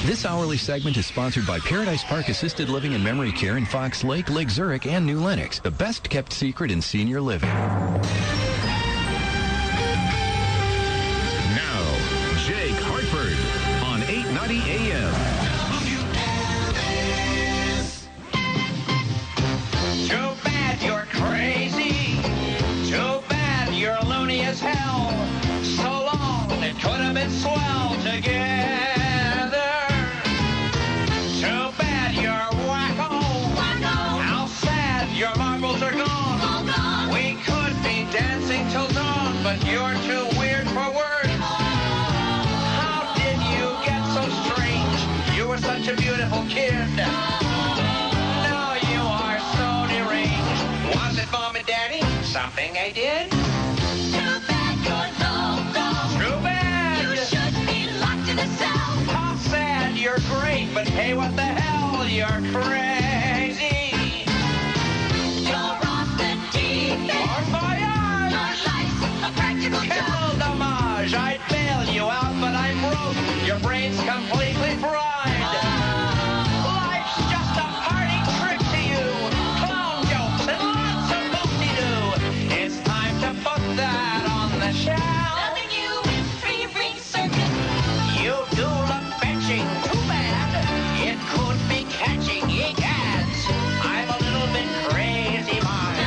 This hourly segment is sponsored by Paradise Park Assisted Living and Memory Care in Fox Lake, Lake Zurich, and New Lenox, the best kept secret in senior living. Now, Jake Hartford on 890 AM. Too bad you're crazy. Too bad you're loony as hell. So long, it could have been swell together. Too bad you're wacko. How sad your marbles are gone. We could be dancing till dawn, but you're too weird for words. How did you get so strange? You were such a beautiful kid. Now you are so deranged. Was it Mom and Daddy? Something I did? Too bad you're loco. Too bad. You should be locked in a cell. How sad you're great, but hey, what the hell? You're crazy. You're off the deep end. Or voyage. Your life's a practical joke. Quel dommage. I'd bail you out, but I'm broke. Your brain's completely fried. Life's just a party trick to you. Clown jokes and lots of boop-de-doo. It's time to put that on the shelf. Loving you in free ring circus. You do look fetching. Too bad. It could be catching. Egads. I'm a little bit crazy, Mark.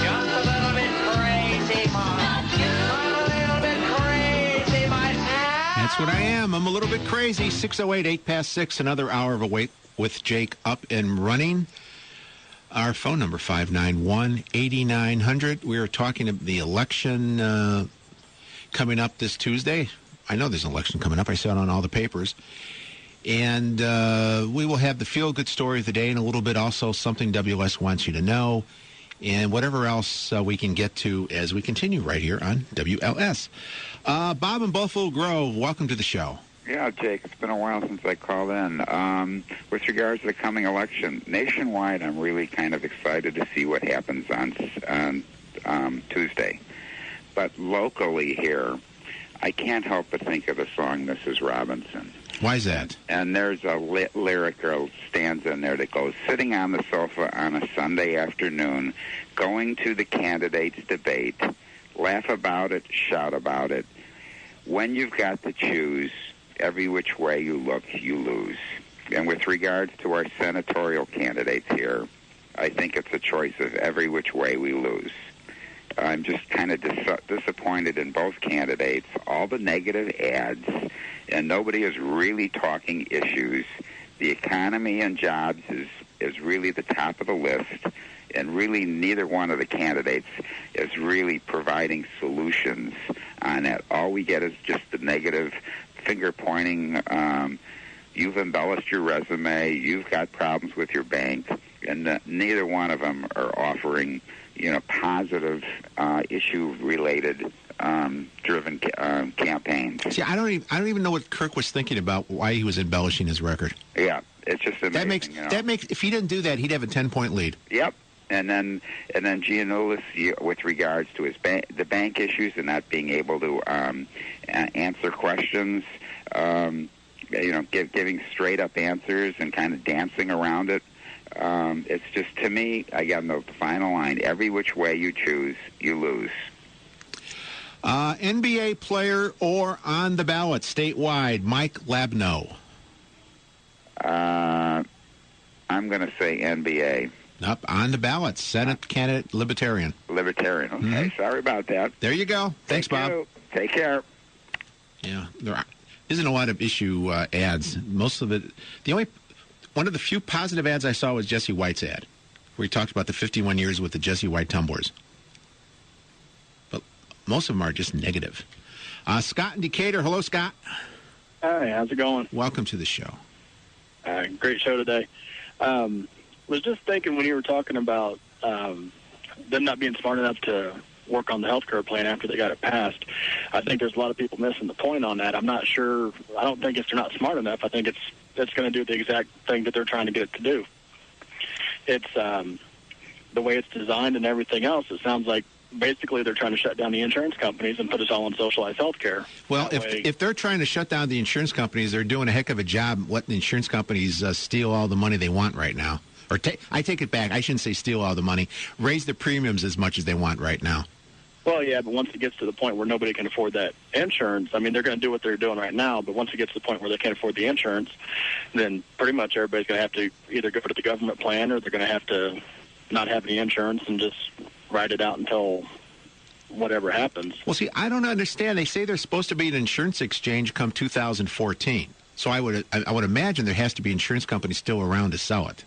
Just a little bit crazy, Mark. I'm a little bit crazy, my dad. That's what I am. I'm a little bit crazy. 6:08, 8 past 6, another hour of Awake with Jake up and running. Our phone number, 591-8900. We are talking about the election coming up this Tuesday. I know there's an election coming up. I saw it on all the papers. And we will have the feel-good story of the day and a little bit also something WS wants you to know and whatever else we can get to as we continue right here on WLS. Bob in Buffalo Grove, welcome to the show. Yeah, Jake, it's been a while since I called in. With regards to the coming election, nationwide, I'm really kind of excited to see what happens on Tuesday. But locally here, I can't help but think of the song Mrs. Robinson. Why is that? And there's a lyrical stanza in there that goes, sitting on the sofa on a Sunday afternoon, going to the candidates' debate, laugh about it, shout about it. When you've got to choose, every which way you look, you lose. And with regards to our senatorial candidates here, I think it's a choice of every which way we lose. I'm just kind of disappointed in both candidates, all the negative ads, and nobody is really talking issues. The economy and jobs is really the top of the list, and really neither one of the candidates is really providing solutions on that. All we get is just the negative finger-pointing. You've embellished your resume, you've got problems with your bank, and neither one of them are offering positive issue-related driven campaigns. See, I don't even know what Kirk was thinking about why he was embellishing his record. Yeah, it's just amazing. That makes if he didn't do that, he'd have a 10-point lead. Yep. And then Giannoulis, with regards to his the bank issues and not being able to answer questions, giving straight up answers and kind of dancing around it. It's just, to me, I got the final line: every which way you choose, you lose. NBA player or on the ballot statewide, Mike Labneau. I'm going to say NBA. Up on the ballot, Senate candidate, Libertarian. Libertarian. Okay, Mm-hmm. Sorry about that. There you go. Thanks, Bob. You. Take care. Yeah, there isn't a lot of issue ads. Most of it, one of the few positive ads I saw was Jesse White's ad, where he talked about the 51 years with the Jesse White tumblers. But most of them are just negative. Scott in Decatur. Hello, Scott. Hi, how's it going? Welcome to the show. Great show today. Was just thinking when you were talking about them not being smart enough to work on the health care plan after they got it passed. I think there's a lot of people missing the point on that. I'm not sure. I don't think they're not smart enough. I think it's going to do the exact thing that they're trying to get it to do. It's the way it's designed and everything else. It sounds like basically they're trying to shut down the insurance companies and put us all on socialized health care. Well, if they're trying to shut down the insurance companies, they're doing a heck of a job letting the insurance companies steal all the money they want right now. Or I take it back. I shouldn't say steal all the money. Raise the premiums as much as they want right now. Well, yeah, but once it gets to the point where nobody can afford that insurance, I mean, they're going to do what they're doing right now, but once it gets to the point where they can't afford the insurance, then pretty much everybody's going to have to either go to the government plan or they're going to have to not have any insurance and just ride it out until whatever happens. Well, see, I don't understand. They say there's supposed to be an insurance exchange come 2014. So I would imagine there has to be insurance companies still around to sell it.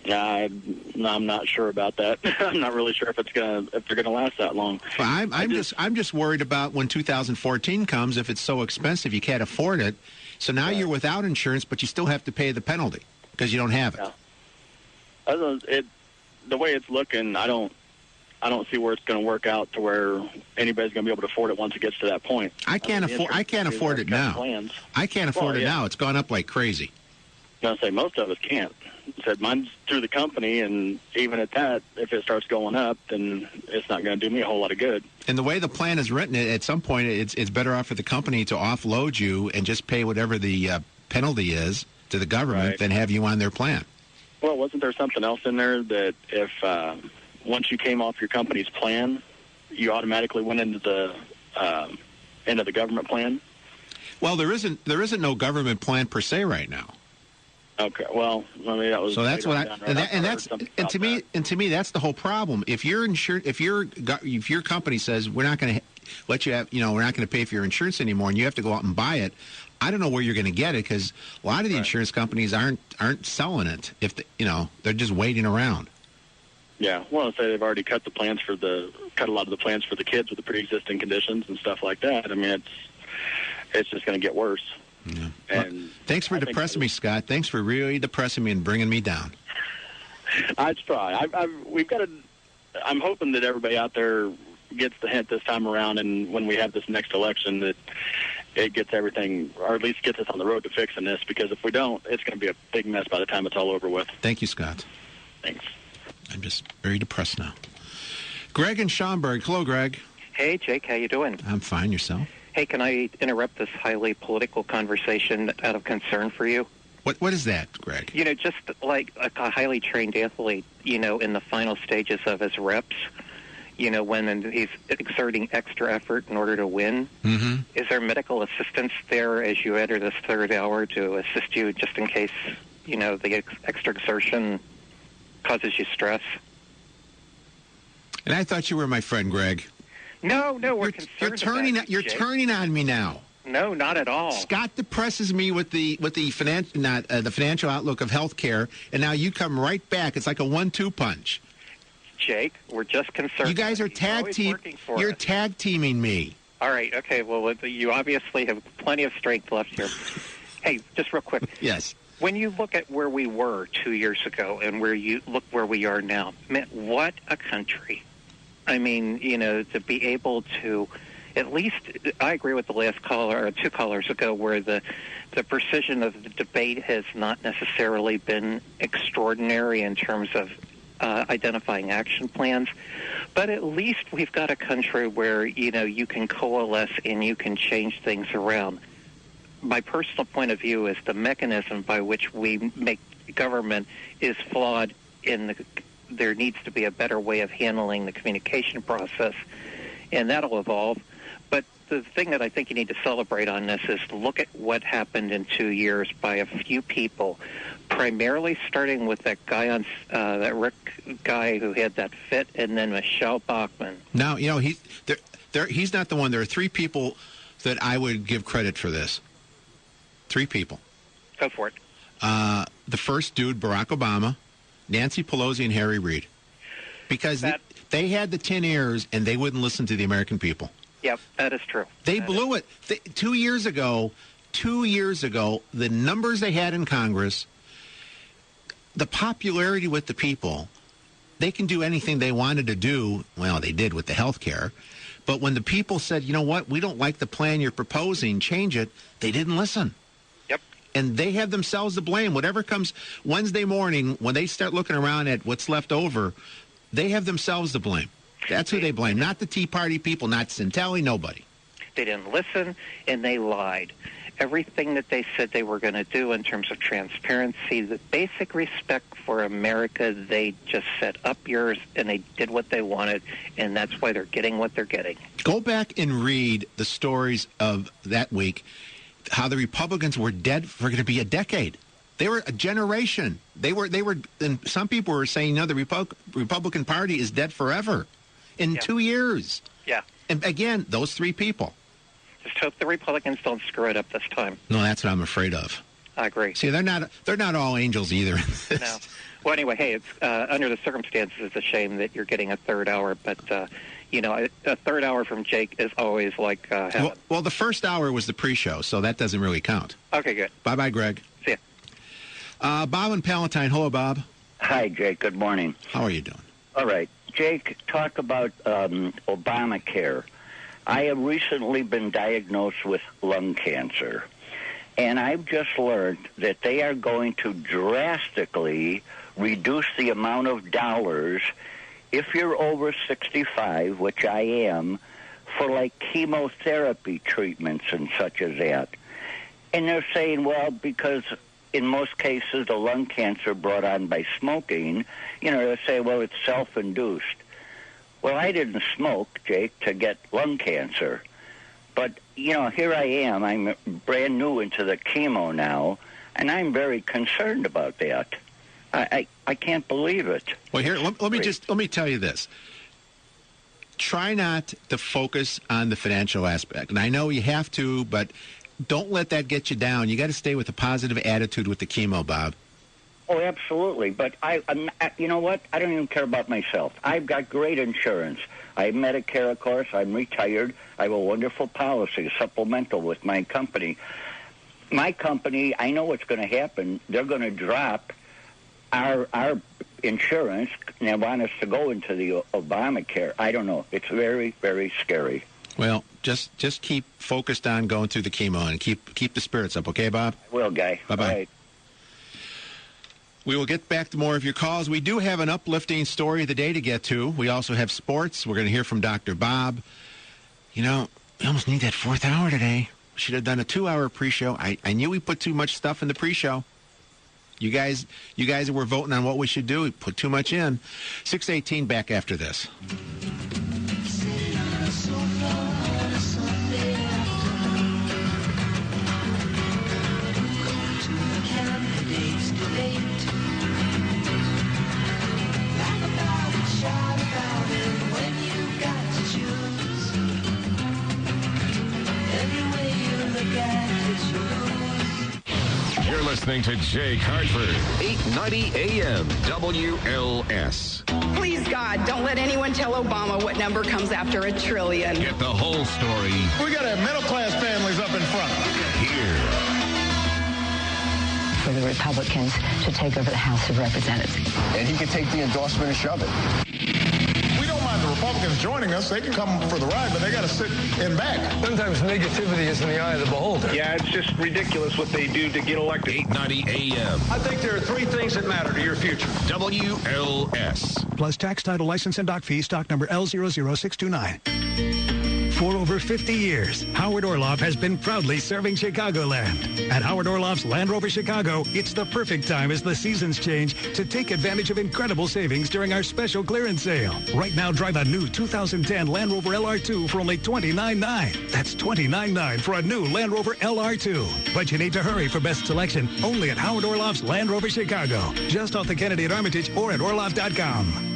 I'm not sure about that. I'm not really sure if they're gonna last that long. Well, I'm just worried about when 2014 comes. If it's so expensive, you can't afford it. So now you're without insurance, but you still have to pay the penalty because you don't have it. Yeah. The way it's looking, I don't see where it's going to work out to where anybody's going to be able to afford it once it gets to that point. I can't afford it now. I can't afford it now. It's gone up like crazy. I was going to say most of us can't. Said mine's through the company, and even at that, if it starts going up, then it's not going to do me a whole lot of good. And the way the plan is written, at some point, it's better off for the company to offload you and just pay whatever the penalty is to the government than have you on their plan. Well, wasn't there something else in there that if once you came off your company's plan, you automatically went into the government plan? Well, there isn't no government plan per se right now. Okay, well, I mean that was so that's what to me that's the whole problem. If you're insured, if your company says we're not going to let you have, we're not going to pay for your insurance anymore, and you have to go out and buy it, I don't know where you're going to get it because a lot of the insurance companies aren't selling it. If they're just waiting around. Yeah, well, say they've already cut a lot of the plans for the kids with the pre-existing conditions and stuff like that. I mean, it's just going to get worse. Yeah. And thanks for depressing me, Scott. Thanks for really depressing me and bringing me down. I try. I'm hoping that everybody out there gets the hint this time around, and when we have this next election, that it gets everything, or at least gets us on the road to fixing this. Because if we don't, it's going to be a big mess by the time it's all over with. Thank you, Scott. Thanks. I'm just very depressed now. Greg in Schaumburg. Hello, Greg. Hey, Jake. How you doing? I'm fine. Yourself? Hey, can I interrupt this highly political conversation out of concern for you? What is that, Greg? Just like a highly trained athlete, in the final stages of his reps, when he's exerting extra effort in order to win. Mm-hmm. Is there medical assistance there as you enter this third hour to assist you just in case, the extra exertion causes you stress? And I thought you were my friend, Greg. No, we're concerned. You're turning on me now. No, not at all. Scott depresses me with the financial outlook of healthcare, and now you come right back. It's like a 1-2 punch. Jake, we're just concerned. You guys are tag team. You're tag teaming me. All right. Okay. Well, you obviously have plenty of strength left here. Hey, just real quick. Yes. When you look at where we were 2 years ago and where we are now, man, what a country. I mean, to be able to, at least, I agree with the last caller, or 2 callers ago, where the precision of the debate has not necessarily been extraordinary in terms of identifying action plans, but at least we've got a country where, you can coalesce and you can change things around. My personal point of view is the mechanism by which we make government is flawed there needs to be a better way of handling the communication process, and that'll evolve. But the thing that I think you need to celebrate on this is look at what happened in 2 years by a few people, primarily starting with that guy that Rick guy who had that fit, and then Michelle Bachmann. Now, he's not the one. There are 3 people that I would give credit for this. 3 people. Go for it. The first dude, Barack Obama, Nancy Pelosi, and Harry Reid. Because they had the 10 ears, and they wouldn't listen to the American people. Yep, that is true. They blew it. 2 years ago, the numbers they had in Congress, the popularity with the people, they can do anything they wanted to do. Well, they did with the health care. But when the people said, you know what, we don't like the plan you're proposing, change it, they didn't listen. And they have themselves to blame. Whatever comes Wednesday morning, when they start looking around at what's left over, they have themselves to blame. That's who they blame, not the Tea Party people, not Centelli, nobody. They didn't listen, and they lied. Everything that they said they were going to do in terms of transparency, the basic respect for America, they just set up yours, and they did what they wanted, and that's why they're getting what they're getting. Go back and read the stories of that week, how the Republicans were dead for going to be a decade. They were a generation. They were, and some people were saying, no, the Republican Party is dead forever in 2 years. Yeah. And again, those three people. Just hope the Republicans don't screw it up this time. No, that's what I'm afraid of. I agree. See, they're not all angels either. No. Well, anyway, hey, it's under the circumstances, it's a shame that you're getting a third hour, but a third hour from Jake is always like heaven. Well, the first hour was the pre-show, so that doesn't really count. Okay, good. Bye-bye, Greg. See ya. Bob and Palatine. Hello, Bob. Hi, Jake. Good morning. How are you doing? All right. Jake, talk about Obamacare. I have recently been diagnosed with lung cancer, and I've just learned that they are going to drastically reduce the amount of dollars if you're over 65, which I am, for like chemotherapy treatments and such as that. And they're saying, well, because in most cases the lung cancer brought on by smoking, they say, well, it's self-induced. Well, I didn't smoke, Jake, to get lung cancer. But, here I am. I'm brand new into the chemo now, and I'm very concerned about that. I can't believe it. Well, here, let me tell you this. Try not to focus on the financial aspect. And I know you have to, but don't let that get you down. You got to stay with a positive attitude with the chemo, Bob. Oh, absolutely. But you know what? I don't even care about myself. I've got great insurance. I have Medicare, of course. I'm retired. I have a wonderful policy, supplemental with my company. My company, I know what's going to happen. They're going to drop our insurance, and they want us to go into the Obamacare. I don't know. It's very, very scary. Well, just keep focused on going through the chemo and keep the spirits up, okay, Bob? I will, Guy. Bye-bye. All right. We will get back to more of your calls. We do have an uplifting story of the day to get to. We also have sports. We're going to hear from Dr. Bob. We almost need that fourth hour today. We should have done a 2-hour pre-show. I knew we put too much stuff in the pre-show. You guys were voting on what we should do. We put too much in. 6:18 back after this. You're listening to Jake Hartford, 890 AM, WLS. Please, God, don't let anyone tell Obama what number comes after a trillion. Get the whole story We got to have middle-class families up in front. here. For the Republicans to take over the House of Representatives. And he can take the endorsement and shove it. We don't mind the Republicans joining us. They can come for the ride, but they got to sit in back. Sometimes negativity is in the eye of the beholder. Yeah, it's just ridiculous what they do to get elected. 890 AM, I think there are three things that matter to your future. WLS. Plus tax, title, license, and dock fee, stock number L00629. For over 50 years, Howard Orloff has been proudly serving Chicagoland. At Howard Orloff's Land Rover Chicago, it's the perfect time as the seasons change to take advantage of incredible savings during our special clearance sale. Right now, drive a new 2010 Land Rover LR2 for only $29,900. That's $29,900 for a new Land Rover LR2. But you need to hurry for best selection only at Howard Orloff's Land Rover Chicago. Just off the Kennedy at Armitage or at Orloff.com.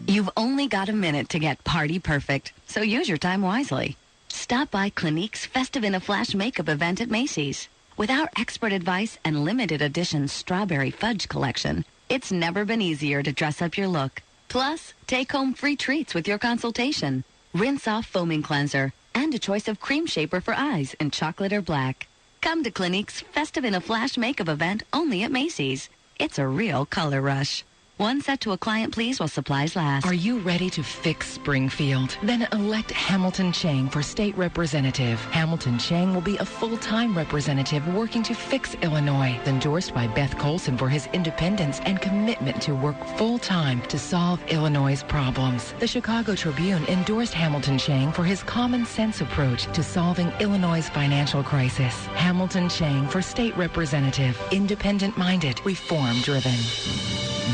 You've only got a minute to get party perfect, so use your time wisely. Stop by Clinique's Festive in a Flash makeup event at Macy's. With our expert advice and limited edition strawberry fudge collection, it's never been easier to dress up your look. Plus, take home free treats with your consultation. Rinse off foaming cleanser and a choice of cream shaper for eyes in chocolate or black. Come to Clinique's Festive in a Flash makeup event only at Macy's. It's a real color rush. One set to a client, please, while supplies last. Are you ready to fix Springfield? Then elect Hamilton Chang for state representative. Hamilton Chang will be a full-time representative working to fix Illinois. Endorsed by Beth Colson for his independence and commitment to work full-time to solve Illinois' problems. The Chicago Tribune endorsed Hamilton Chang for his common-sense approach to solving Illinois' financial crisis. Hamilton Chang for state representative. Independent-minded, reform-driven.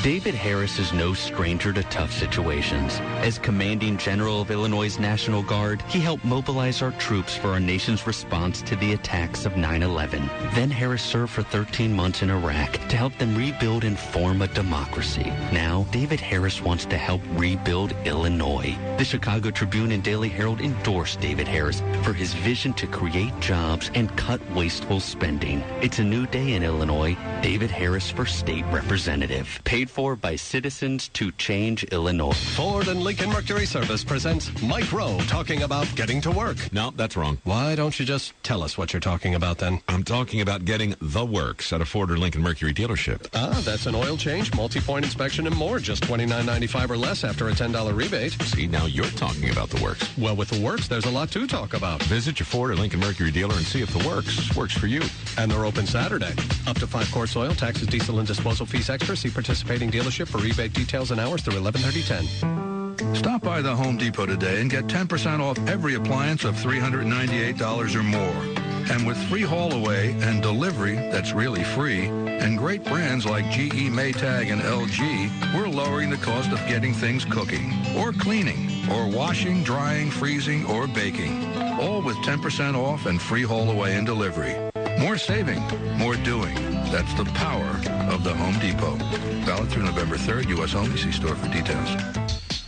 David Harris is no stranger to tough situations. As Commanding General of Illinois' National Guard, he helped mobilize our troops for our nation's response to the attacks of 9/11. Then Harris served for 13 months in Iraq to help them rebuild and form a democracy. Now, David Harris wants to help rebuild Illinois. The Chicago Tribune and Daily Herald endorsed David Harris for his vision to create jobs and cut wasteful spending. It's a new day in Illinois. David Harris for state representative. Paid for by Citizens to Change Illinois. Ford and Lincoln Mercury Service presents Mike Rowe talking about getting to work. No, that's wrong. Why don't you just tell us what you're talking about then? I'm talking about getting the works at a Ford or Lincoln Mercury dealership. That's an oil change, multi-point inspection, and more. Just $29.95 or less after a $10 rebate. See, now you're talking about the works. Well, with the works, there's a lot to talk about. Visit your Ford or Lincoln Mercury dealer and see if the works for you. And they're open Saturday. Up to 5 quarts oil, taxes, diesel, and disposal fees extra. See participating dealership for rebate details and hours through 11/30/10. Stop by the Home Depot today and get 10% off every appliance of $398 or more. And with free haul away and delivery that's really free, and great brands like GE, Maytag, and LG, we're lowering the cost of getting things cooking, or cleaning, or washing, drying, freezing, or baking. All with 10% off and free haul away and delivery. More saving, more doing. That's the power of the Home Depot. Valid through November 3rd. U.S. only. See store for details.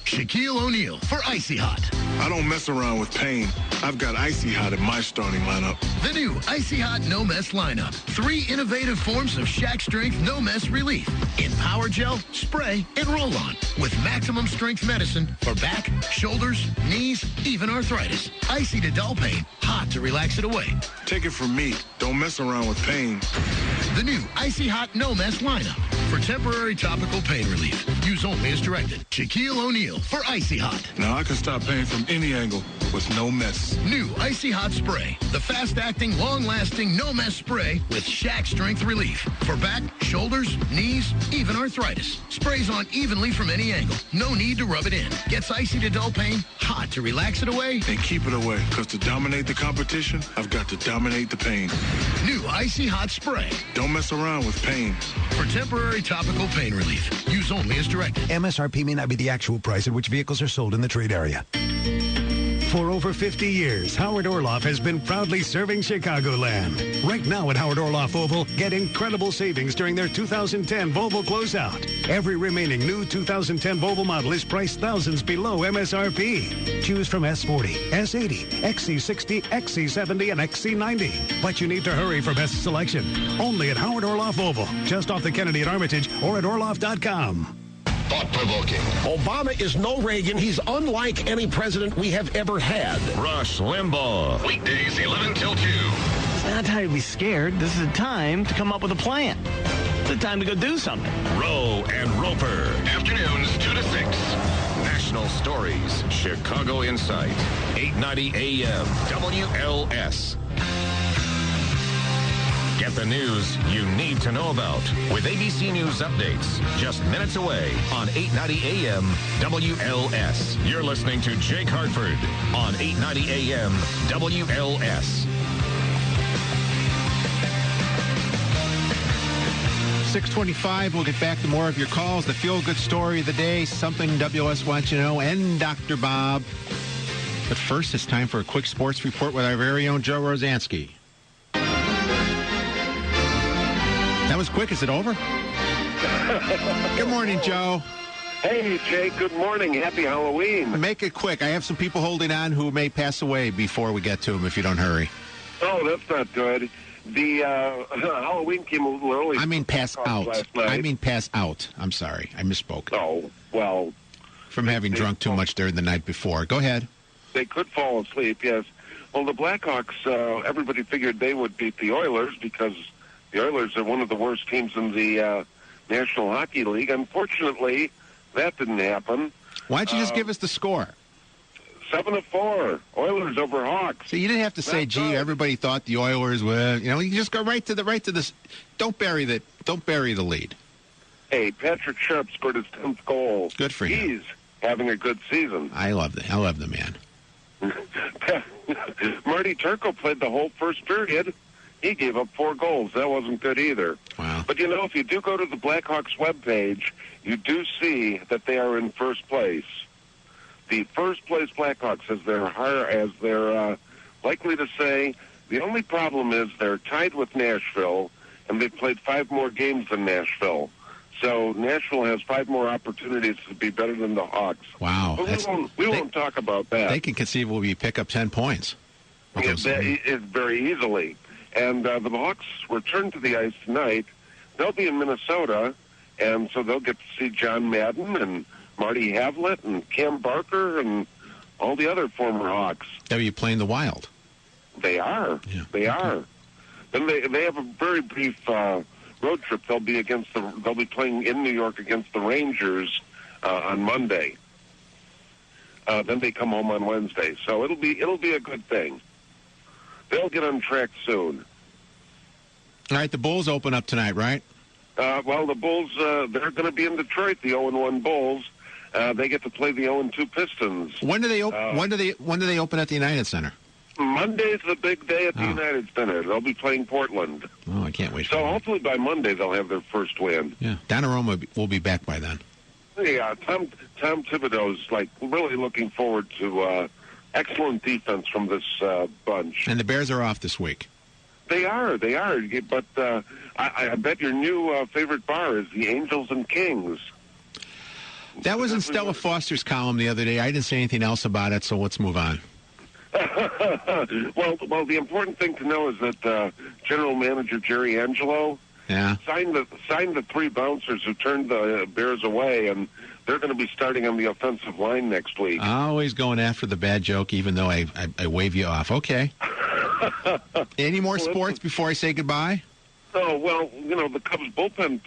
Shaquille O'Neal for Icy Hot. I don't mess around with pain. I've got Icy Hot in my starting lineup. The new Icy Hot No Mess lineup. 3 innovative forms of Shaq Strength No Mess Relief. In Power Gel, Spray, and Roll-On. With maximum strength medicine for back, shoulders, knees, even arthritis. Icy to dull pain, hot to relax it away. Take it from me. Don't mess around with pain. The new Icy Hot No Mess lineup. For temporary topical pain relief. Use only as directed. Shaquille O'Neal for Icy Hot. Now I can stop pain from any angle with no mess. New Icy Hot Spray. The fast-acting, long-lasting, no-mess spray with Shaq Strength Relief. For back, shoulders, knees, even arthritis. Sprays on evenly from any angle. No need to rub it in. Gets icy to dull pain, hot to relax it away. And keep it away, because to dominate the competition, I've got to dominate the pain. New Icy Hot Spray. Don't mess around with pain. For temporary topical pain relief. Use only as directed. MSRP may not be the actual price at which vehicles are sold in the trade area. For over 50 years, Howard Orloff has been proudly serving Chicagoland. Right now at Howard Orloff Oval, get incredible savings during their 2010 Volvo closeout. Every remaining new 2010 Volvo model is priced thousands below MSRP. Choose from S40, S80, XC60, XC70, and XC90. But you need to hurry for best selection. Only at Howard Orloff Oval, just off the Kennedy at Armitage or at Orloff.com. Thought-provoking. Obama is no Reagan. He's unlike any president we have ever had. Rush Limbaugh. Weekdays 11 till 2. It's not time to be scared. This is a time to come up with a plan. It's a time to go do something. Rowe and Roper. Afternoons 2 to 6. National stories. Chicago Insight. 890 AM. WLS. Get the news you need to know about with ABC News updates just minutes away on 890 AM WLS. You're listening to Jake Hartford on 890 AM WLS. 6:25. We'll get back to more of your calls. The feel-good story of the day, something WLS wants you to know, and Dr. Bob. But first, it's time for a quick sports report with our very own Joe Rosansky. That was quick. Is it over? Good morning, Joe. Hey, Jake. Good morning. Happy Halloween. Make it quick. I have some people holding on who may pass away before we get to them if you don't hurry. Oh, that's not good. The Halloween came a little early. I mean pass out. I mean pass out. I'm sorry. I misspoke. Oh, well. From having drunk too much there the night before. Go ahead. They could fall asleep, yes. Well, the Blackhawks, everybody figured they would beat the Oilers because the Oilers are one of the worst teams in the National Hockey League. Unfortunately, that didn't happen. Why don't you just give us the score? 7-4, Oilers over Hawks. So you didn't have to say, "Gee, everybody thought the Oilers were." You know, you just go right to this. Don't bury the lead. Hey, Patrick Sharp scored his 10th goal. Good for him. He's having a good season. I love the man. Marty Turco played the whole first period. He gave up 4 goals. That wasn't good either. Wow. But, if you do go to the Blackhawks webpage, you do see that they are in first place. The first place Blackhawks, as they're likely to say, the only problem is they're tied with Nashville, and they've played 5 more games than Nashville. So Nashville has 5 more opportunities to be better than the Hawks. Wow. But we won't talk about that. They can conceivably pick up 10 points. It's very easily. And the Hawks return to the ice tonight. They'll be in Minnesota, and so they'll get to see John Madden and Marty Havlett and Cam Barker and all the other former Hawks. Are you playing the Wild? They are. Yeah. They are. Then they have a very brief road trip. They'll be playing in New York against the Rangers on Monday. Then they come home on Wednesday. So it'll be a good thing. They'll get on track soon. All right, the Bulls open up tonight, right? Well, the Bulls, they're going to be in Detroit, the 0-1 Bulls. They get to play the 0-2 Pistons. When do they open at the United Center? Monday's the big day at the United Center. They'll be playing Portland. Oh, I can't wait. So hopefully by Monday they'll have their first win. Yeah, Donnarumma will be back by then. Yeah, Tom Thibodeau's really looking forward to excellent defense from this bunch. And the Bears are off this week. They are. But I bet your new favorite bar is the Angels and Kings. That was in Stella Foster's column the other day. I didn't say anything else about it, so let's move on. Well, the important thing to know is that General Manager Jerry Angelo signed the 3 bouncers who turned the Bears away, and they're going to be starting on the offensive line next week. Always going after the bad joke, even though I wave you off. Okay. Any more sports before I say goodbye? Oh, well, the Cubs bullpen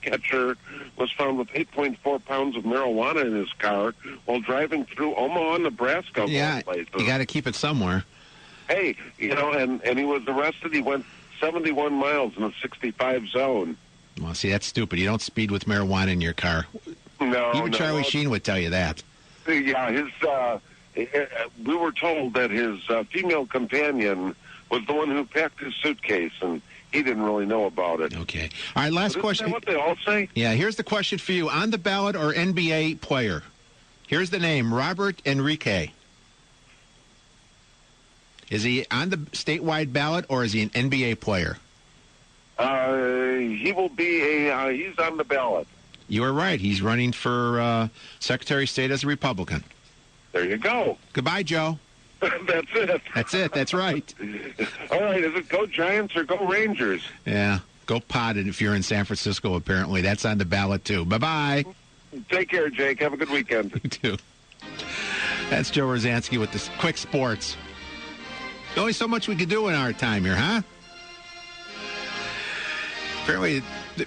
catcher was found with 8.4 pounds of marijuana in his car while driving through Omaha, Nebraska. Yeah, you got to keep it somewhere. Hey, and he was arrested. He went 71 miles in a 65 zone. Well, see, that's stupid. You don't speed with marijuana in your car. No, even Charlie Sheen would tell you that. Yeah, we were told that his female companion was the one who packed his suitcase, and he didn't really know about it. Okay. All right, last question. Isn't that what they all say? Yeah, here's the question for you. On the ballot or NBA player? Here's the name, Robert Enrique. Is he on the statewide ballot or is he an NBA player? He will be he's on the ballot. You are right. He's running for Secretary of State as a Republican. There you go. Goodbye, Joe. That's it. That's it. That's right. All right. Is it go Giants or go Rangers? Yeah. Go Potted if you're in San Francisco, apparently. That's on the ballot, too. Bye-bye. Take care, Jake. Have a good weekend. You too. That's Joe Rosansky with the quick sports. There's only so much we could do in our time here, huh? Apparently,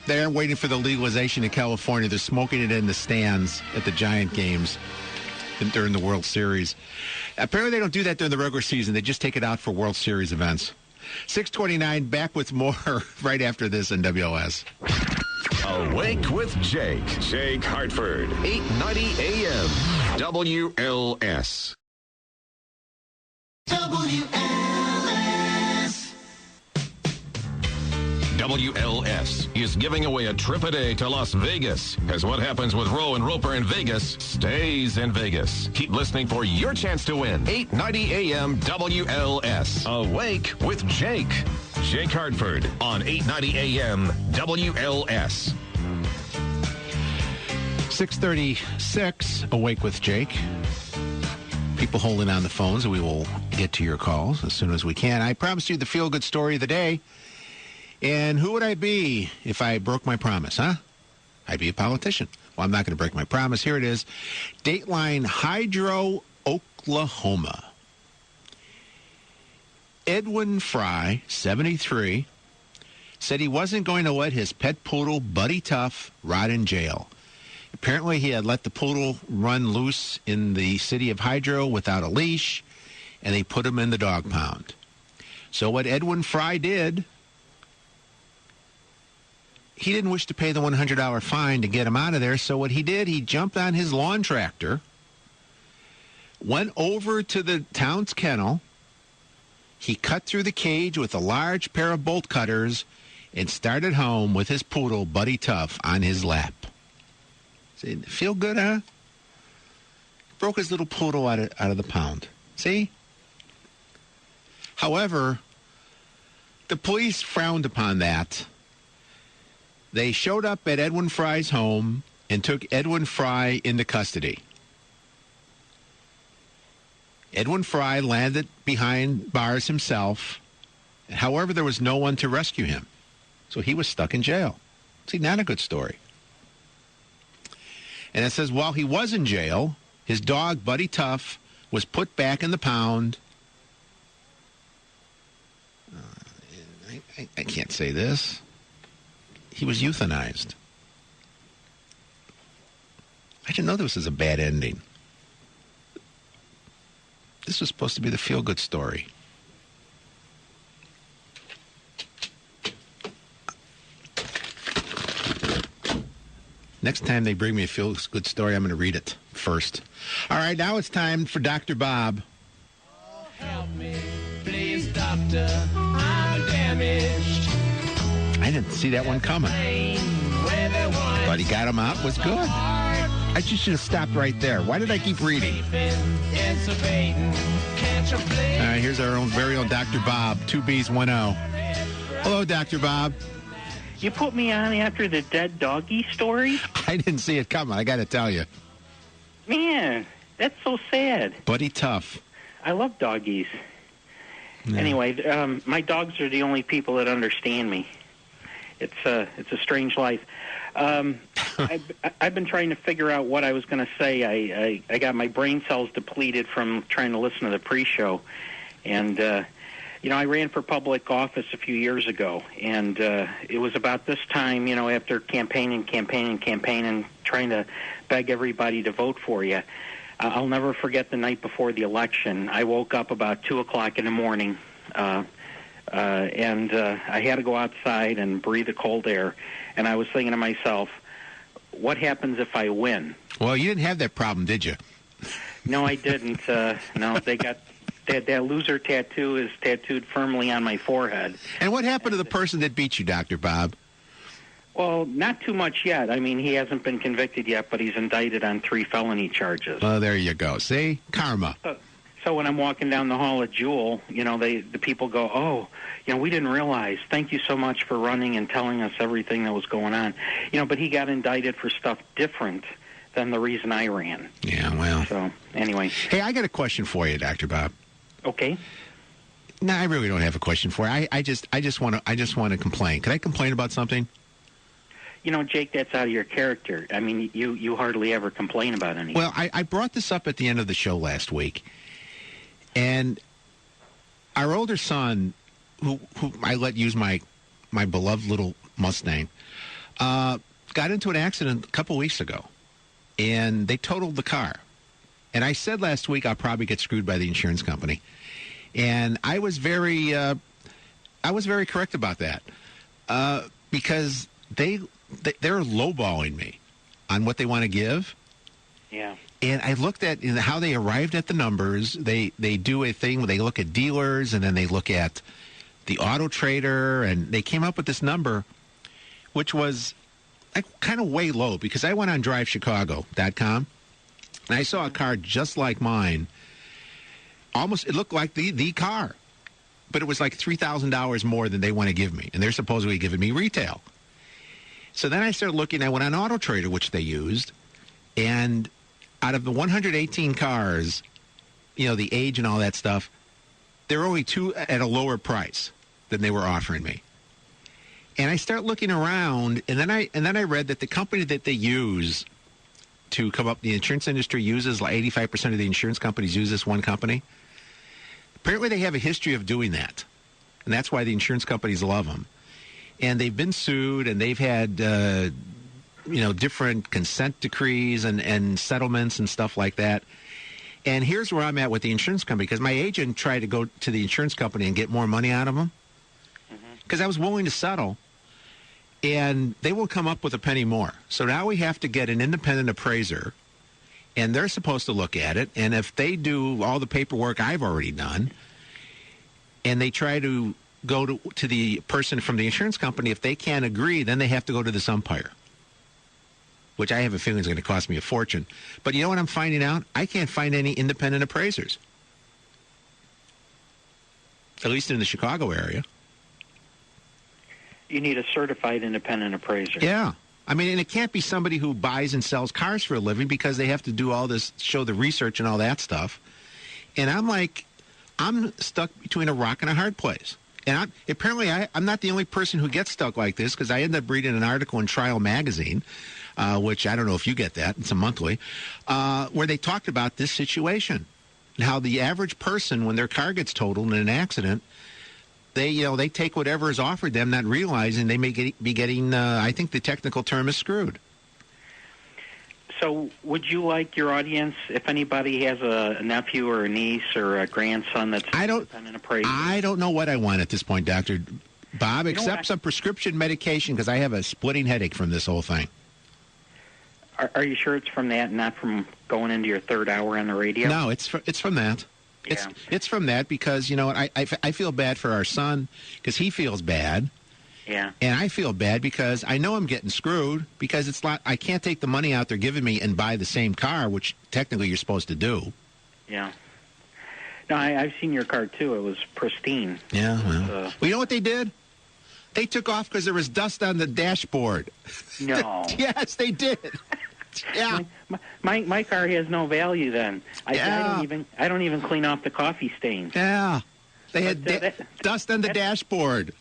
they aren't waiting for the legalization in California. They're smoking it in the stands at the Giant games during the World Series. Apparently, they don't do that during the regular season. They just take it out for World Series events. 6:29, back with more right after this in WLS. Awake with Jake Hartford, 890 AM, WLS. WLS is giving away a trip a day to Las Vegas, as what happens with Rowe and Roper in Vegas stays in Vegas. Keep listening for your chance to win. 890 AM WLS. Awake with Jake Hartford on 890 AM WLS. 6:36, Awake with Jake. People holding on the phones, and we will get to your calls as soon as we can. I promised you the feel-good story of the day. And who would I be if I broke my promise, huh? I'd be a politician. Well, I'm not going to break my promise. Here it is. Dateline Hydro, Oklahoma. Edwin Fry, 73, said he wasn't going to let his pet poodle, Buddy Tough, rot in jail. Apparently, he had let the poodle run loose in the city of Hydro without a leash, and they put him in the dog pound. So what Edwin Fry did, he didn't wish to pay the $100 fine to get him out of there, so what he did, he jumped on his lawn tractor, went over to the town's kennel, he cut through the cage with a large pair of bolt cutters, and started home with his poodle, Buddy Tough, on his lap. See, feel good, huh? Broke his little poodle out of the pound. See? However, the police frowned upon that. They showed up at Edwin Fry's home and took Edwin Fry into custody. Edwin Fry landed behind bars himself. However, there was no one to rescue him. So he was stuck in jail. See, not a good story. And it says while he was in jail, his dog, Buddy Tough, was put back in the pound. I can't say this. He was euthanized. I didn't know this was a bad ending. This was supposed to be the feel-good story. Next time they bring me a feel-good story, I'm going to read it first. All right, now it's time for Dr. Bob. Oh, help me, please, doctor. I'm damaged. I didn't see that one coming. But he got him out. Was good. I just should have stopped right there. Why did I keep reading? All right, here's our very own Dr. Bob, 2Bs10. Hello, Dr. Bob. You put me on after the dead doggy story? I didn't see it coming, I got to tell you. Man, that's so sad. Buddy Tough. I love doggies. No. Anyway, my dogs are the only people that understand me. It's a strange life. I've been trying to figure out what I was going to say. I got my brain cells depleted from trying to listen to the pre-show. And, I ran for public office a few years ago. And it was about this time, after campaigning, trying to beg everybody to vote for you. I'll never forget the night before the election. I woke up about 2 o'clock in the morning. And I had to go outside and breathe the cold air. And I was thinking to myself, what happens if I win? Well, you didn't have that problem, did you? No, I didn't. No, that loser tattoo is tattooed firmly on my forehead. And what happened to the person that beat you, Dr. Bob? Well, not too much yet. I mean, he hasn't been convicted yet, but he's indicted on 3 felony charges. Oh, there you go. See? Karma. So when I'm walking down the hall at Jewel, the people go, oh, we didn't realize. Thank you so much for running and telling us everything that was going on. But he got indicted for stuff different than the reason I ran. Yeah, well. So, anyway. Hey, I got a question for you, Dr. Bob. Okay. No, I really don't have a question for you. I just want to complain. Can I complain about something? Jake, that's out of your character. I mean, you hardly ever complain about anything. Well, I brought this up at the end of the show last week. And our older son, who I let use my beloved little Mustang, got into an accident a couple weeks ago, and they totaled the car. And I said last week I'll probably get screwed by the insurance company, and I was very correct about that because they're lowballing me on what they want to give. Yeah. And I looked at how they arrived at the numbers. They do a thing where they look at dealers, and then they look at the Auto Trader, and they came up with this number, which was kind of way low, because I went on DriveChicago.com, and I saw a car just like mine. It looked like the car, but it was like $3,000 more than they want to give me, and they're supposedly giving me retail. So then I started looking. I went on Auto Trader, which they used, and out of the 118 cars, the age and all that stuff, there were only 2 at a lower price than they were offering me. And I start looking around, and then I read that the company that they use to come up, the insurance industry uses, like 85% of the insurance companies use this one company. Apparently they have a history of doing that, and that's why the insurance companies love them. and they've been sued, and they've had different consent decrees and settlements and stuff like that. And here's where I'm at with the insurance company, because my agent tried to go to the insurance company and get more money out of them, because I was willing to settle, and they won't come up with a penny more. So now we have to get an independent appraiser, and they're supposed to look at it. And if they do all the paperwork I've already done, and they try to go to the person from the insurance company, if they can't agree, then they have to go to this umpire, which I have a feeling is going to cost me a fortune. But you know what I'm finding out? I can't find any independent appraisers, at least in the Chicago area. You need a certified independent appraiser. Yeah. I mean, and it can't be somebody who buys and sells cars for a living, because they have to do all this, show the research and all that stuff. And I'm like, I'm stuck between a rock and a hard place. And apparently I'm not the only person who gets stuck like this, because I ended up reading an article in Trial Magazine, which I don't know if you get that. It's a monthly, where they talked about this situation and how the average person, when their car gets totaled in an accident, they take whatever is offered them, not realizing they may be getting, I think the technical term is screwed. So would you like your audience, if anybody has a nephew or a niece or a grandson that's an independent appraiser? I don't know what I want at this point, Dr. Bob, except some prescription medication, because I have a splitting headache from this whole thing. Are you sure it's from that and not from going into your third hour on the radio? No, it's from that. Yeah. It's from that, because, you know what, I feel bad for our son, because he feels bad. Yeah. And I feel bad because I know I'm getting screwed, because it's like I can't take the money out they're giving me and buy the same car, which technically you're supposed to do. Yeah. No, I've seen your car, too. It was pristine. Yeah, well, you know what they did? They took off because there was dust on the dashboard. No. Yes, they did. Yeah. My car has no value then. I don't even clean off the coffee stains. Yeah. They had dust on the dashboard.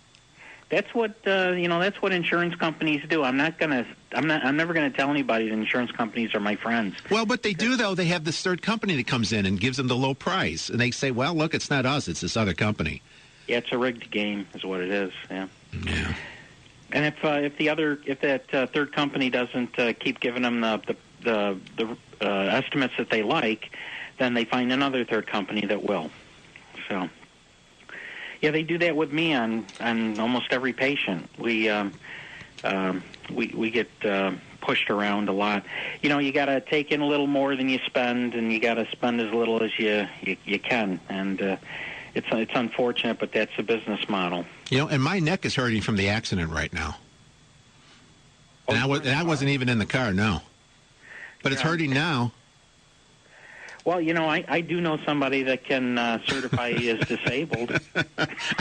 That's what that's what insurance companies do. I'm never gonna tell anybody that insurance companies are my friends. Well, but they do, though. They have this third company that comes in and gives them the low price, and they say, "Well, look, it's not us; it's this other company." Yeah, it's a rigged game, is what it is. Yeah. Yeah. And if that third company doesn't keep giving them the estimates that they like, then they find another third company that will. So. Yeah, they do that with me on almost every patient. We get pushed around a lot. You know, you got to take in a little more than you spend, and you got to spend as little as you can. And it's unfortunate, but that's the business model. You know, and my neck is hurting from the accident right now. And I wasn't even in the car, no. But it's hurting now. Well, you know, I do know somebody that can certify you as disabled.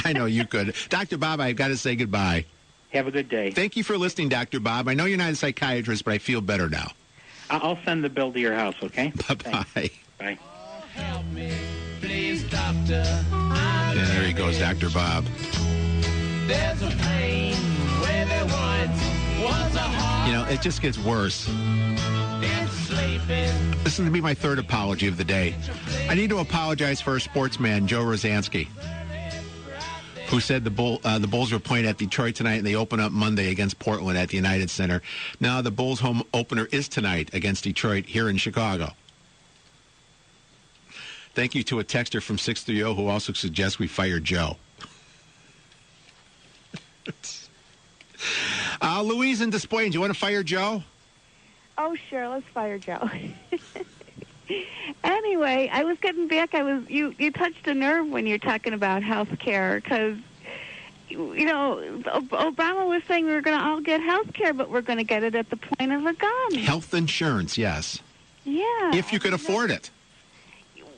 I know you could. Dr. Bob, I've got to say goodbye. Have a good day. Thank you for listening, Dr. Bob. I know you're not a psychiatrist, but I feel better now. I'll send the bill to your house, okay? Bye-bye. Thanks. Bye. Oh, help me, please, doctor. Yeah, there he goes, Dr. Bob. There's a pain where there once was a heart. You know, it just gets worse. Sleeping. This is going to be my third apology of the day. I need to apologize for our sportsman, Joe Rosansky, who said the Bulls were playing at Detroit tonight, and they open up Monday against Portland at the United Center. Now the Bulls' home opener is tonight against Detroit here in Chicago. Thank you to a texter from 630 who also suggests we fire Joe. Louise in Des Plaines, you want to fire Joe? Oh, sure. Let's fire Joe. Anyway, I was getting back. You touched a nerve when you're talking about health care, because, you know, Obama was saying we were going to all get health care, but we're going to get it at the point of a gun. Health insurance, yes. Yeah. If you could afford it.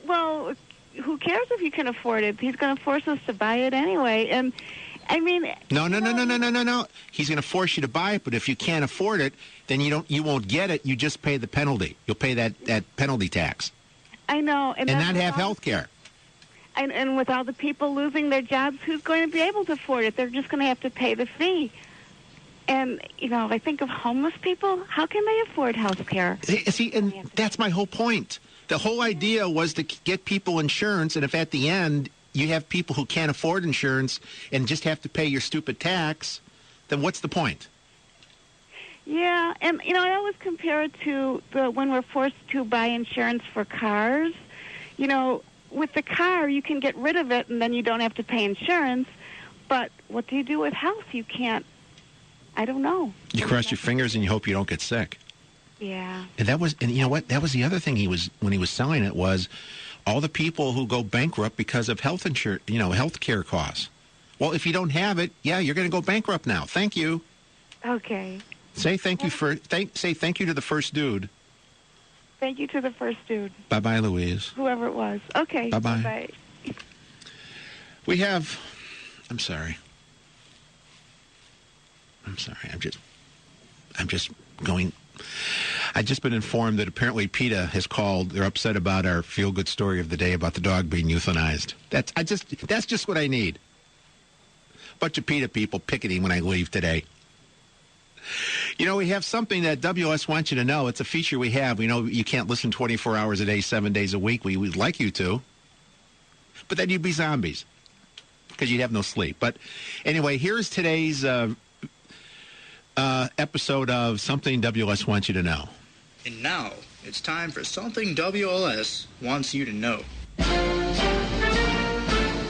Well, who cares if you can afford it? He's going to force us to buy it anyway. And I mean, no. He's going to force you to buy it, but if you can't afford it, then you won't get it. You just pay the penalty. You'll pay that penalty tax. I know, and not have health care. And with all the people losing their jobs, who's going to be able to afford it? They're just going to have to pay the fee. And, you know, I think of homeless people. How can they afford health care? See, and that's my whole point. The whole idea was to get people insurance, and if at the end you have people who can't afford insurance and just have to pay your stupid tax, then what's the point? Yeah, and, I always compare it to when we're forced to buy insurance for cars. With the car, you can get rid of it, and then you don't have to pay insurance. But what do you do with health? You can't. I don't know. You cross your fingers and you hope you don't get sick. Yeah. And you know what? That was the other thing when he was selling it was all the people who go bankrupt because of health insurance, health care costs. Well, if you don't have it, you're going to go bankrupt now. Thank you. Okay. Say thank you to the first dude. Thank you to the first dude. Bye-bye, Louise. Whoever it was. Okay. Bye-bye. Bye-bye. We have... I'm sorry. I'm just going... I've just been informed that apparently PETA has called. They're upset about our feel-good story of the day about the dog being euthanized. That's just what I need. Bunch of PETA people picketing when I leave today. We have something that WS wants you to know. It's a feature we have. We know you can't listen 24 hours a day, 7 days a week. We would like you to. But then you'd be zombies because you'd have no sleep. But anyway, here's today's episode of Something WS Wants You to Know. And now, it's time for Something WLS Wants You to Know.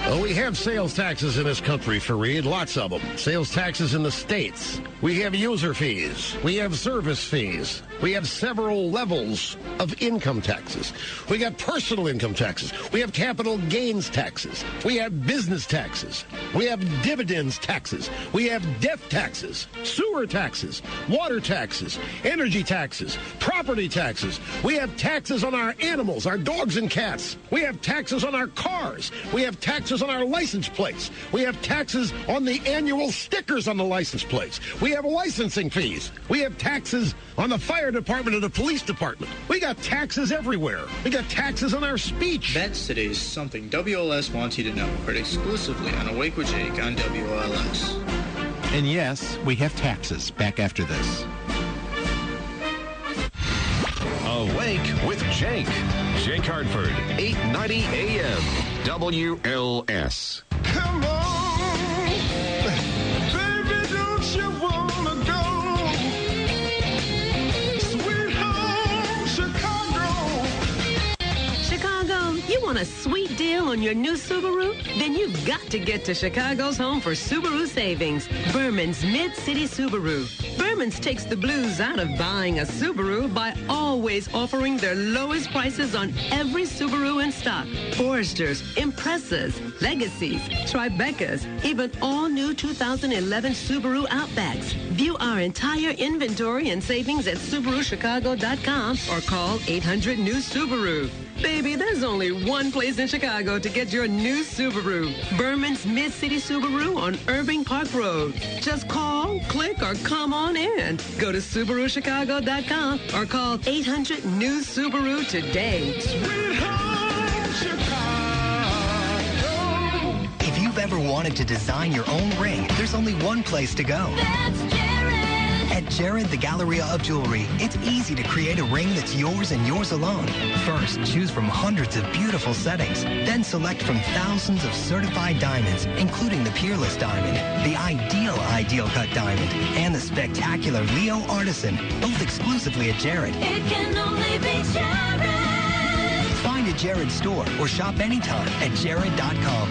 Well, we have sales taxes in this country, Fareed, lots of them. Sales taxes in the states. We have user fees. We have service fees. We have several levels of income taxes. We got personal income taxes. We have capital gains taxes. We have business taxes. We have dividends taxes. We have death taxes, sewer taxes, water taxes, energy taxes, property taxes. We have taxes on our animals, our dogs and cats. We have taxes on our cars. We have taxes on our license plates. We have taxes on the annual stickers on the license plates. We have licensing fees. We have taxes on the fire department and the police department. We got taxes everywhere. We got taxes on our speech. That's today's Something WLS Wants You to Know, heard exclusively on Awake with Jake on WLS. And yes, we have taxes. Back after this. Awake with Jake. Jake Hartford, 890 AM, WLS. Come on, baby, don't you wanna go? Sweet home, Chicago. Chicago, you want a sweet deal on your new Subaru? Then you've got to get to Chicago's home for Subaru savings, Berman's Mid-City Subaru. Berman's takes the blues out of buying a Subaru by always offering their lowest prices on every Subaru in stock. Foresters, Imprezas, Legacies, Tribecas, even all new 2011 Subaru Outbacks. View our entire inventory and savings at SubaruChicago.com or call 800-NEW-SUBARU. Baby, there's only one place in Chicago to get your new Subaru. Berman's Mid-City Subaru on Irving Park Road. Just call, click, or come on in. Go to SubaruChicago.com or call 800-NEW-SUBARU today. Sweet home, Chicago. If you've ever wanted to design your own ring, there's only one place to go. That's Jared. At Jared, the Galleria of Jewelry, it's easy to create a ring that's yours and yours alone. First, choose from hundreds of beautiful settings. Then select from thousands of certified diamonds, including the Peerless Diamond, the Ideal Cut Diamond, and the spectacular Leo Artisan, both exclusively at Jared. It can only be Jared. Find a Jared store or shop anytime at Jared.com.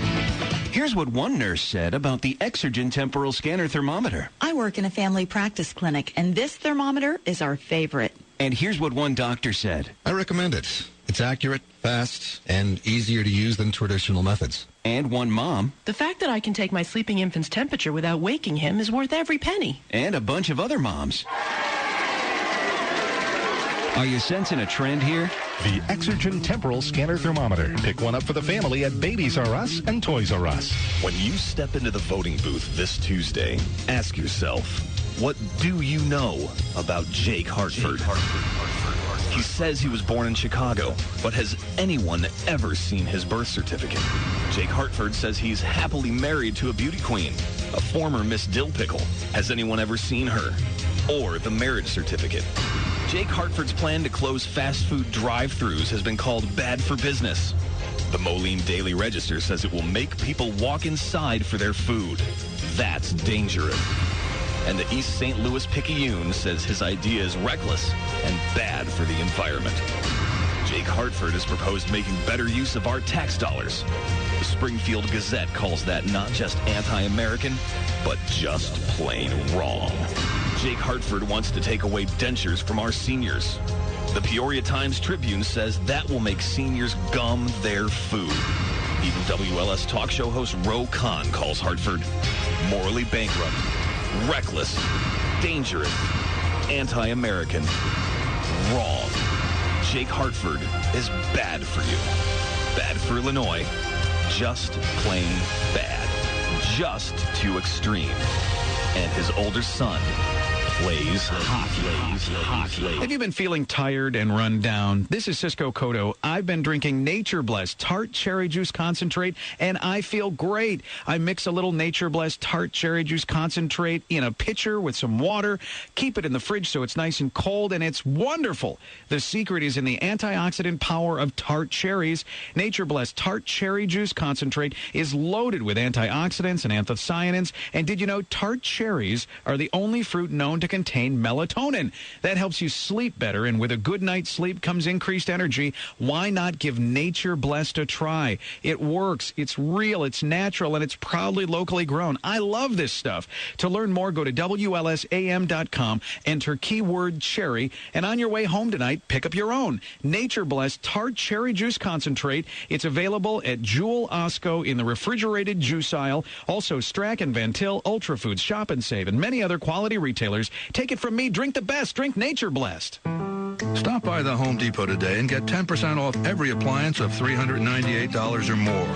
Here's what one nurse said about the Exergen temporal scanner thermometer. I work in a family practice clinic, and this thermometer is our favorite. And here's what one doctor said. I recommend it. It's accurate, fast, and easier to use than traditional methods. And one mom. The fact that I can take my sleeping infant's temperature without waking him is worth every penny. And a bunch of other moms. Are you sensing a trend here? The Exergen Temporal Scanner Thermometer. Pick one up for the family at Babies R Us and Toys R Us. When you step into the voting booth this Tuesday, ask yourself, what do you know about Jake Hartford? He says he was born in Chicago, but has anyone ever seen his birth certificate? Jake Hartford says he's happily married to a beauty queen, a former Miss Dill Pickle. Has anyone ever seen her? Or the marriage certificate? Jake Hartford's plan to close fast food drive-thrus has been called bad for business. The Moline Daily Register says it will make people walk inside for their food. That's dangerous. And the East St. Louis Picayune says his idea is reckless and bad for the environment. Jake Hartford has proposed making better use of our tax dollars. The Springfield Gazette calls that not just anti-American, but just plain wrong. Jake Hartford wants to take away dentures from our seniors. The Peoria Times-Tribune says that will make seniors gum their food. Even WLS talk show host Ro Khan calls Hartford morally bankrupt, reckless, dangerous, anti-American, wrong. Jake Hartford is bad for you. Bad for Illinois. Just plain bad. Just too extreme. And his older son plays hockey. Have you been feeling tired and run down? This is Cisco Cotto. I've been drinking Nature Blessed Tart Cherry Juice Concentrate, and I feel great. I mix a little Nature Blessed Tart Cherry Juice Concentrate in a pitcher with some water, keep it in the fridge so it's nice and cold, and it's wonderful. The secret is in the antioxidant power of tart cherries. Nature Blessed Tart Cherry Juice Concentrate is loaded with antioxidants and anthocyanins, and did you know tart cherries are the only fruit known to contain melatonin? That helps you sleep better, and with a good night's sleep comes increased energy. Why not give Nature Blessed a try? It works, it's real, it's natural, and it's proudly locally grown. I love this stuff. To learn more, go to WLSAM.com, enter keyword cherry, and on your way home tonight, pick up your own Nature Blessed Tart Cherry Juice Concentrate. It's available at Jewel Osco in the refrigerated juice aisle, also Strack and Van Til, Ultra Foods, Shop and Save, and many other quality retailers. Take it from me, drink the best, drink Nature Blessed. Stop by the Home Depot today and get 10% off every appliance of $398 or more.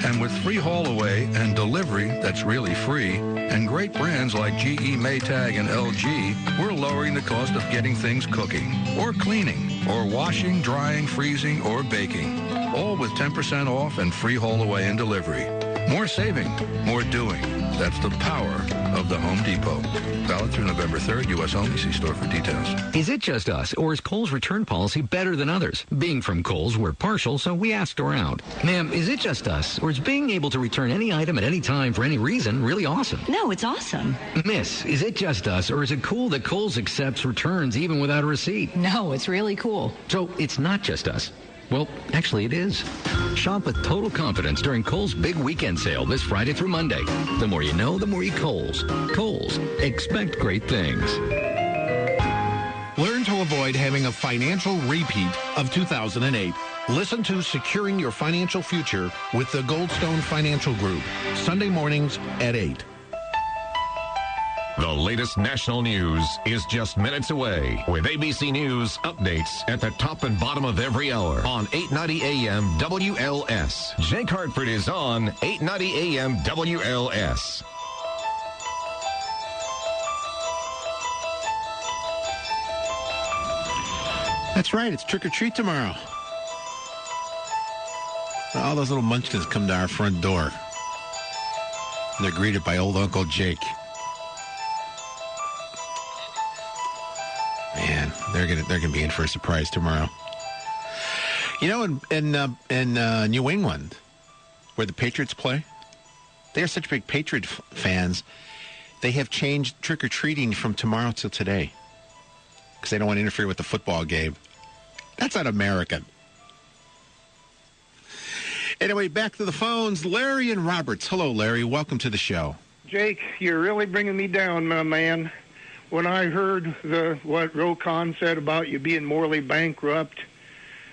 And with free haul away and delivery that's really free, and great brands like GE, Maytag, and LG, we're lowering the cost of getting things cooking, or cleaning, or washing, drying, freezing, or baking. All with 10% off and free haul away and delivery. More saving, more doing. That's the power of the Home Depot. Valid through November 3rd. U.S. only. See store for details. Is it just us, or is Kohl's return policy better than others? Being from Kohl's, we're partial, so we asked around. Ma'am, is it just us, or is being able to return any item at any time for any reason really awesome? No, it's awesome. Miss, is it just us, or is it cool that Kohl's accepts returns even without a receipt? No, it's really cool. So it's not just us. Well, actually it is. Shop with total confidence during Kohl's big weekend sale this Friday through Monday. The more you know, the more you Kohl's. Kohl's. Expect great things. Learn to avoid having a financial repeat of 2008. Listen to Securing Your Financial Future with the Goldstone Financial Group. Sunday mornings at 8. The latest national news is just minutes away with ABC News updates at the top and bottom of every hour on 890 AM WLS. Jake Hartford is on 890 AM WLS. That's right. It's trick or treat tomorrow. All those little munchkins come to our front door. And they're greeted by old Uncle Jake. Man, they're gonna be in for a surprise tomorrow. You know, in New England, where the Patriots play, they are such big Patriot fans. They have changed trick or treating from tomorrow till today because they don't want to interfere with the football game. That's un-American. Anyway, back to the phones. Larry and Roberts. Hello, Larry. Welcome to the show. Jake, you're really bringing me down, my man. When I heard what Ro Khan said about you being morally bankrupt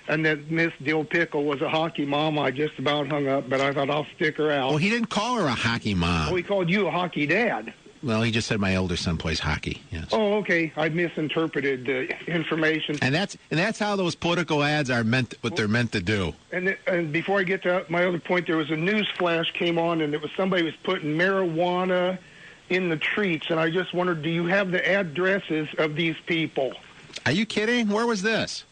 and that Miss Dill Pickle was a hockey mom, I just about hung up, but I thought I'll stick her out. Well, he didn't call her a hockey mom. Oh, he called you a hockey dad. Well, he just said my elder son plays hockey. Yes. Oh, okay. I misinterpreted the information. And that's how those political ads are what they're meant to do. And before I get to my other point, there was a news flash came on, and it was somebody was putting marijuana in the treats, and I just wondered, do you have the addresses of these people? Are you kidding? Where was this?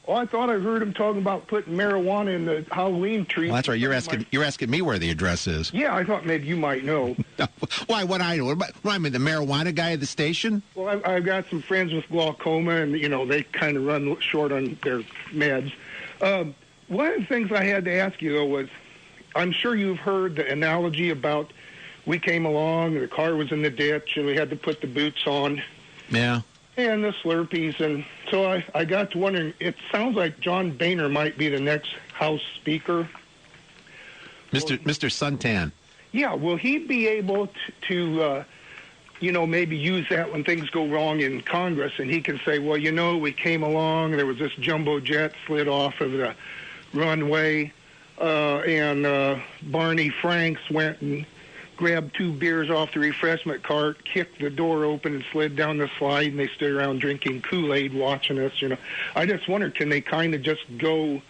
Oh, I thought I heard him talking about putting marijuana in the Halloween treats. Well, that's right. You're asking me where the address is. Yeah, I thought maybe you might know. Why? What I know? What am I, the marijuana guy at the station? Well, I've got some friends with glaucoma, and they kind of run short on their meds. One of the things I had to ask you though was, I'm sure you've heard the analogy about we came along, the car was in the ditch, and we had to put the boots on. Yeah. And the Slurpees. And so I got to wondering, it sounds like John Boehner might be the next House Speaker. Mr. Suntan. Yeah, will he be able to maybe use that when things go wrong in Congress, and he can say, well, we came along, there was this jumbo jet slid off of the runway, and Barney Franks went and grabbed 2 beers off the refreshment cart, kicked the door open and slid down the slide, and they stood around drinking Kool-Aid watching us, I just wonder, can they kind of just go,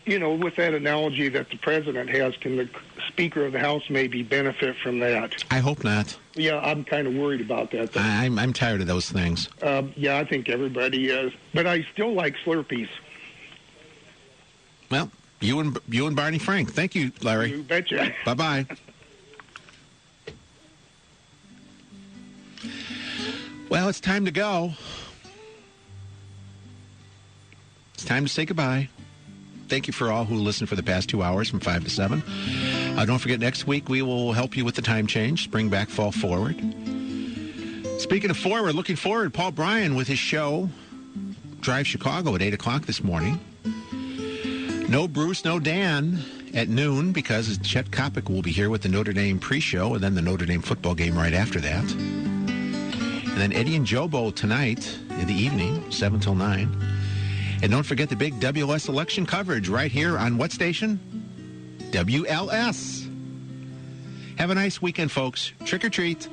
with that analogy that the president has, can the Speaker of the House maybe benefit from that? I hope not. Yeah, I'm kind of worried about that. I'm tired of those things. Yeah, I think everybody is. But I still like Slurpees. Well, you and Barney Frank. Thank you, Larry. You betcha. Bye-bye. Well, it's time to go. It's time to say goodbye. Thank you for all who listened for the past 2 hours from 5 to 7. Don't forget, next week we will help you with the time change. Spring back, fall forward. Speaking of forward, looking forward, Paul Bryan with his show, Drive Chicago, at 8 o'clock this morning. No Bruce, no Dan at noon, because Chet Kopic will be here with the Notre Dame pre-show, and then the Notre Dame football game right after that. And then Eddie and Jobo tonight in the evening, 7 till 9. And don't forget the big WLS election coverage right here on what station? WLS. Have a nice weekend, folks. Trick or treat.